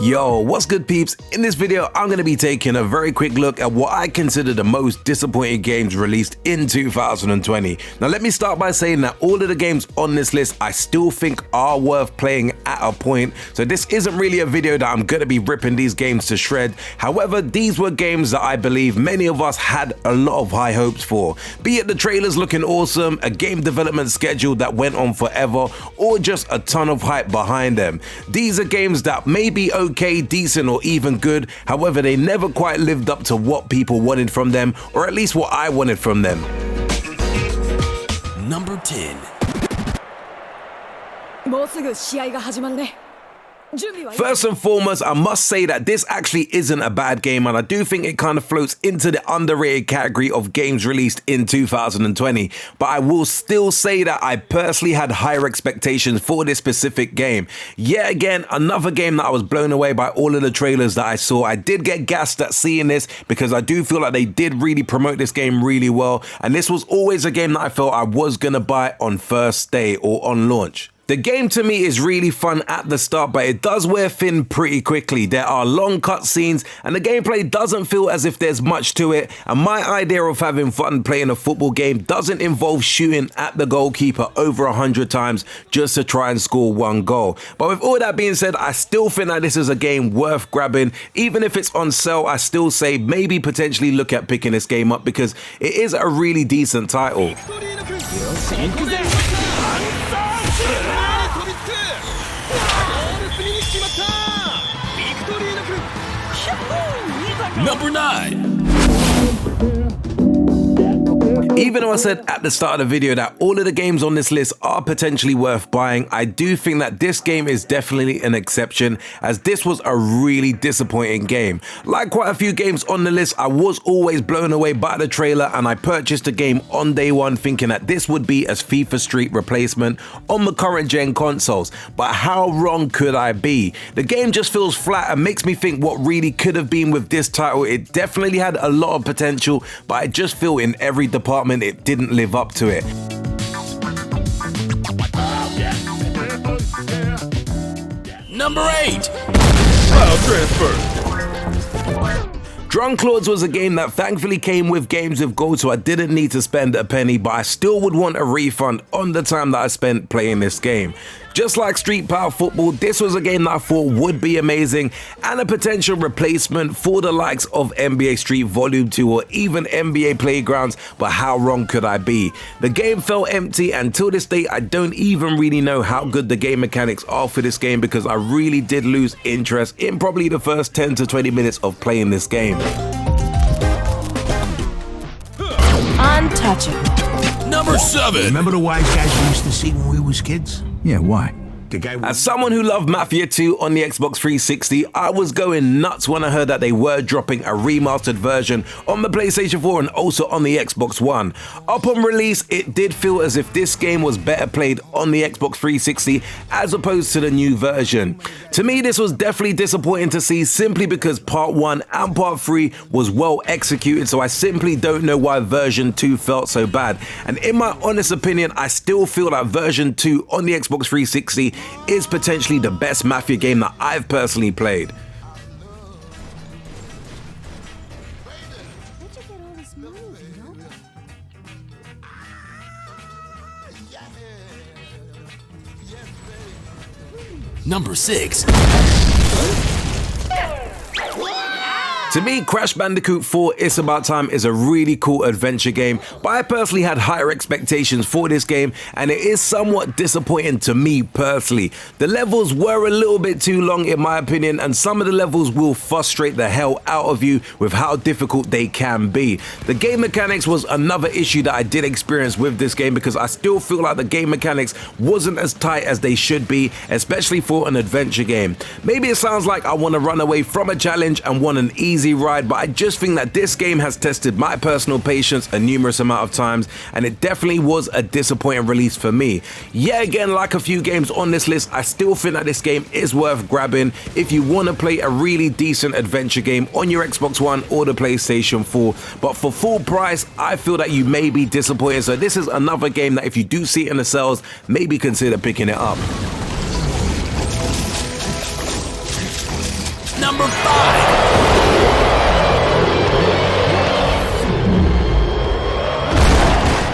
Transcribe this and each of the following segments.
Yo, what's good peeps? In this video, I'm going to be taking a very quick look at what I consider the most disappointing games released in 2020. Now let me start by saying that all of the games on this list I still think are worth playing at a point, so this isn't really a video that I'm going to be ripping these games to shred. However, these were games that I believe many of us had a lot of high hopes for, be it the trailers looking awesome, a game development schedule that went on forever, or just a ton of hype behind them. These are games that may be okay, decent, or even good, however they never quite lived up to what people wanted from them, or at least what I wanted from them. Number 10. もうすぐ試合が始まるね。 First and foremost, I must say that this actually isn't a bad game, and I do think it kind of floats into the underrated category of games released in 2020. But I will still say that I personally had higher expectations for this specific game. Yet again, another game that I was blown away by all of the trailers that I saw. I did get gassed at seeing this because I do feel like they did really promote this game really well, and this was always a game that I felt I was gonna buy on first day or on launch. The game to me is really fun at the start, but it does wear thin pretty quickly. There are long cutscenes and the gameplay doesn't feel as if there's much to it, and my idea of having fun playing a football game doesn't involve shooting at the goalkeeper over 100 times just to try and score one goal. But with all that being said, I still think that this is a game worth grabbing. Even if it's on sale, I still say maybe potentially look at picking this game up because it is a really decent title. Number 9. Even though I said at the start of the video that all of the games on this list are potentially worth buying, I do think that this game is definitely an exception, as this was a really disappointing game. Like quite a few games on the list, I was always blown away by the trailer, and I purchased the game on day one thinking that this would be a FIFA Street replacement on the current gen consoles. But how wrong could I be? The game just feels flat and makes me think what really could have been with this title. It definitely had a lot of potential, but I just feel in every department it didn't live up to it. Number 8. File transfer. Drunk Lords was a game that thankfully came with games with gold, so I didn't need to spend a penny, but I still would want a refund on the time that I spent playing this game. Just like Street Power Football, this was a game that I thought would be amazing and a potential replacement for the likes of NBA Street Volume 2 or even NBA Playgrounds, but how wrong could I be? The game felt empty, and till this day I don't even really know how good the game mechanics are for this game because I really did lose interest in probably the first 10 to 20 minutes of playing this game. Untouchable. Number 7. Remember the wise guys we used to see when we was kids? Yeah, why? As someone who loved Mafia 2 on the Xbox 360, I was going nuts when I heard that they were dropping a remastered version on the PlayStation 4 and also on the Xbox One. Upon release, it did feel as if this game was better played on the Xbox 360 as opposed to the new version. To me, this was definitely disappointing to see simply because Part 1 and Part 3 was well executed, so I simply don't know why version 2 felt so bad. And in my honest opinion, I still feel that version 2 on the Xbox 360 is potentially the best Mafia game that I've personally played. Number 6. To me, Crash Bandicoot 4 It's About Time is a really cool adventure game, but I personally had higher expectations for this game, and it is somewhat disappointing to me personally. The levels were a little bit too long in my opinion, and some of the levels will frustrate the hell out of you with how difficult they can be. The game mechanics was another issue that I did experience with this game because I still feel like the game mechanics wasn't as tight as they should be, especially for an adventure game. Maybe it sounds like I want to run away from a challenge and want an easy ride, but I just think that this game has tested my personal patience a numerous amount of times, and it definitely was a disappointing release for me. Yet again, like a few games on this list, I still think that this game is worth grabbing if you want to play a really decent adventure game on your Xbox One or the PlayStation 4, but for full price, I feel that you may be disappointed, so this is another game that if you do see it in the sales, maybe consider picking it up. Number 5.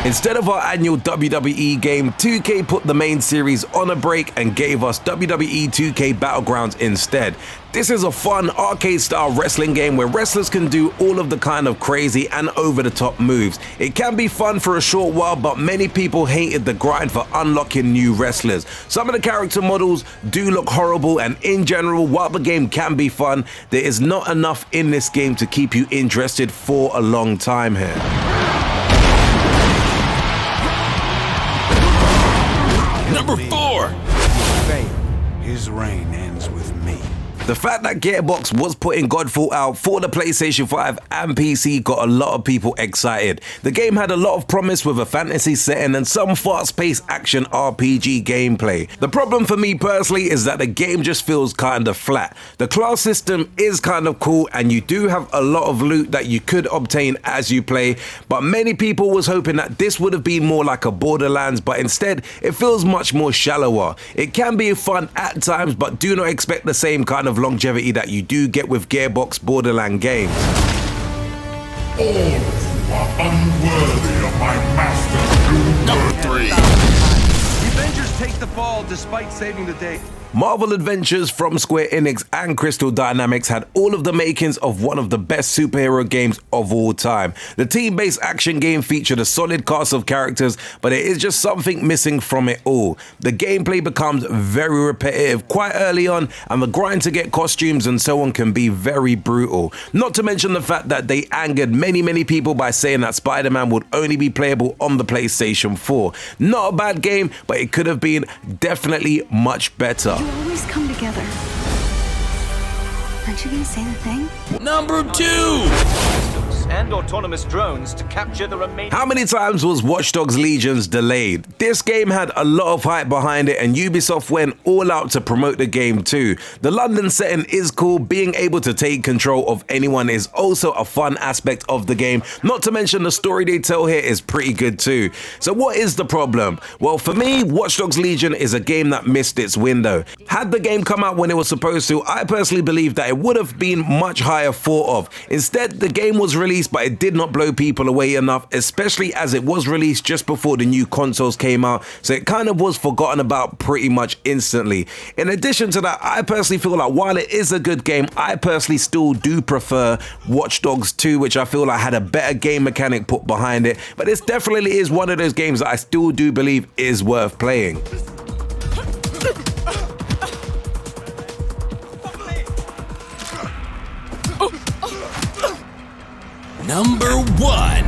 Instead of our annual WWE game, 2K put the main series on a break and gave us WWE 2K Battlegrounds instead. This is a fun arcade-style wrestling game where wrestlers can do all of the kind of crazy and over-the-top moves. It can be fun for a short while, but many people hated the grind for unlocking new wrestlers. Some of the character models do look horrible, and in general, while the game can be fun, there is not enough in this game to keep you interested for a long time here. Number 4. His reign ends with me. The fact that Gearbox was putting Godfall out for the PlayStation 5 and PC got a lot of people excited. The game had a lot of promise with a fantasy setting and some fast-paced action RPG gameplay. The problem for me personally is that the game just feels kind of flat. The class system is kind of cool and you do have a lot of loot that you could obtain as you play, but many people was hoping that this would have been more like a Borderlands, but instead it feels much more shallower. It can be fun at times, but do not expect the same kind of longevity that you do get with Gearbox Borderland games. All who are unworthy of my master's Number 3. The Avengers take the fall despite saving the day. Marvel Adventures from Square Enix and Crystal Dynamics had all of the makings of one of the best superhero games of all time. The team-based action game featured a solid cast of characters, but there is just something missing from it all. The gameplay becomes very repetitive quite early on, and the grind to get costumes and so on can be very brutal. Not to mention the fact that they angered many people by saying that Spider-Man would only be playable on the PlayStation 4. Not a bad game, but it could have been definitely much better. You always come together. Aren't you gonna say the thing? Number 2. And autonomous drones to capture the remaining. How many times was Watch Dogs Legions delayed? This game had a lot of hype behind it and Ubisoft went all out to promote the game too. The London setting is cool, being able to take control of anyone is also a fun aspect of the game, not to mention the story they tell here is pretty good too. So what is the problem? Well, for me, Watch Dogs Legion is a game that missed its window. Had the game come out when it was supposed to, I personally believe that it would have been much higher thought of. Instead, the game was released, but it did not blow people away enough, especially as it was released just before the new consoles came out, so it kind of was forgotten about pretty much instantly. In addition to that, I personally feel like while it is a good game, I personally still do prefer Watch Dogs 2, which I feel like had a better game mechanic put behind it, but this definitely is one of those games that I still do believe is worth playing. Number 1.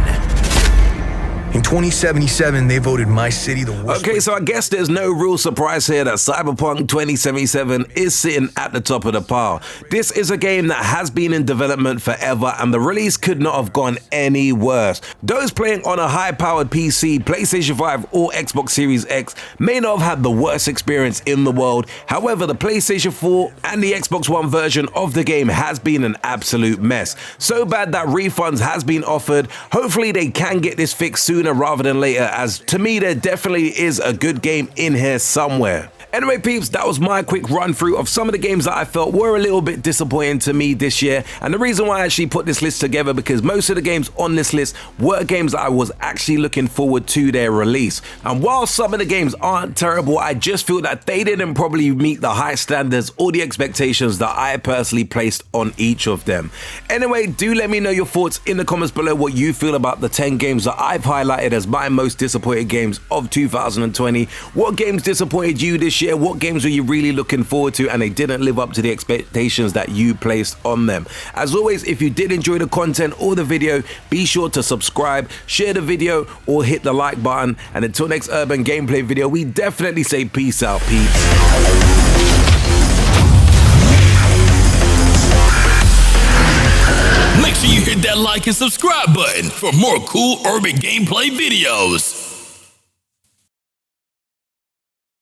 In 2077, they voted my city the worst. Okay, so I guess there's no real surprise here that Cyberpunk 2077 is sitting at the top of the pile. This is a game that has been in development forever and the release could not have gone any worse. Those playing on a high-powered PC, PlayStation 5 or Xbox Series X may not have had the worst experience in the world. However, the PlayStation 4 and the Xbox One version of the game has been an absolute mess. So bad that refunds has been offered. Hopefully they can get this fixed sooner rather than later, as to me there definitely is a good game in here somewhere. Anyway peeps, that was my quick run through of some of the games that I felt were a little bit disappointing to me this year, and the reason why I actually put this list together because most of the games on this list were games that I was actually looking forward to their release. And while some of the games aren't terrible, I just feel that they didn't probably meet the high standards or the expectations that I personally placed on each of them. Anyway, do let me know your thoughts in the comments below, what you feel about the 10 games that I've highlighted as my most disappointed games of 2020. What games disappointed you this year? What games were you really looking forward to and they didn't live up to the expectations that you placed on them? As always, if you did enjoy the content or the video, be sure to subscribe, share the video, or hit the like button. And until next urban gameplay video, we definitely say peace out, peeps. Make sure you hit that like and subscribe button for more cool urban gameplay videos.